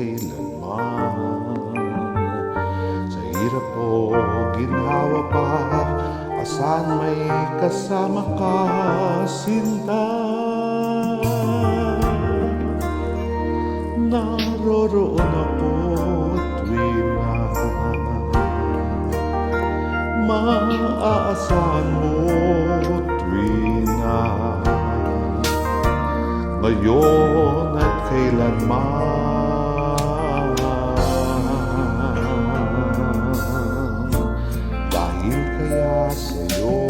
kailanman. Sa hirap o ginhawa pa, asan may kasama ka, sinta. Naroroon ako tuwing na maaasahan mo, tuwing na ngayon at kailanman. Dahil kaya sa'yo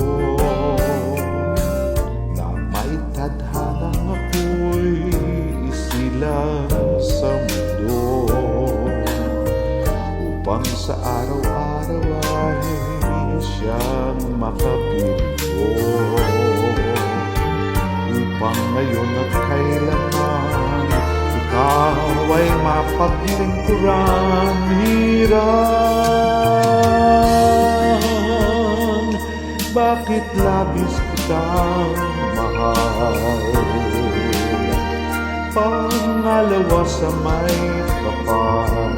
na may tadhanang ako'y isilang sa mundo, upang sa araw-araw ay siyang makapinto, upang ngayon at kailanman ikaw ay mapaglingkuran. Hirang, bakit labis kitang mahal? Pangalawa sa may kapal,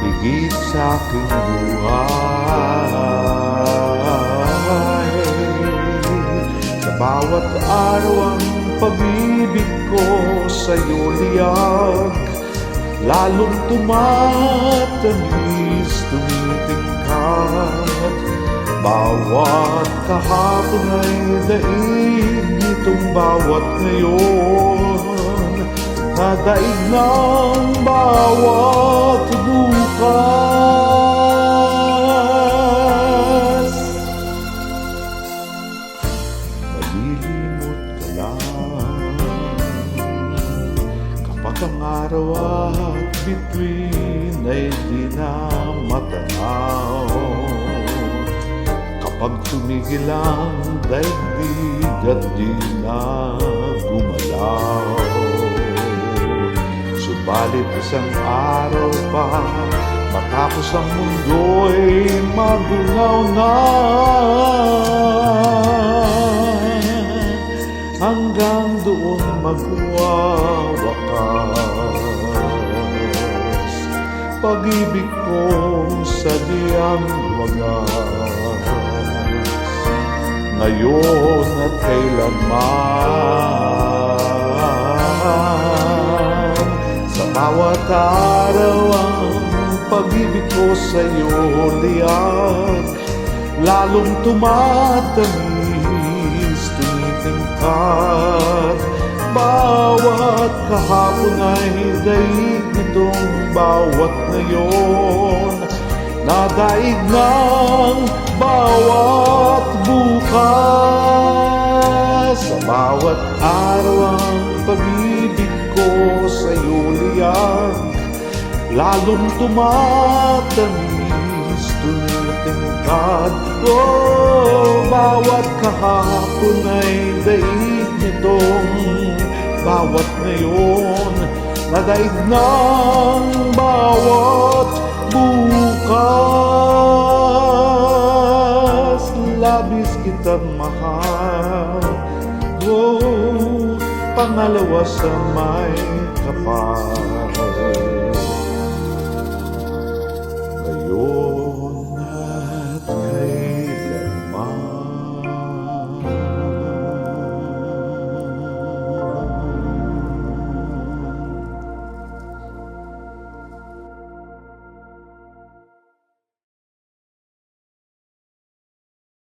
higit sa aking buhay. Sa bawat araw ang pag-ibig ko sa'yo liyag, lalong tumatamis, tumitingkat. Bawat kahapon ay daig nitong bawat ngayon, nadaig ng bawat bukas. Malilimot ka lang kapag ang araw at bituin ay di na matanaw, kapag tumigil ang daigdig at di na gumalaw. Subalit isang araw pa, matapos ang mundo'y magunaw na, hanggang doon magwawakas pag-ibig kong sadyang wagas, ngayon at kailanman. Sa bawat araw ang pag-ibig ko sa'yo liyag, lalong tumatamis, tumitingkat. Bawat kahapon ay daig nitong bawat ngayon, nadaig ng bawat bukas. Sa bawat araw ang pag-ibig ko sa'yo liyag, lalong tumatamis, tumitingkad. Oh, bawat kahapon ay daig nitong bawat ngayon, nadaig ng bawat bukas. Labis kitang mahal, oh, pangalawa sa may kapal.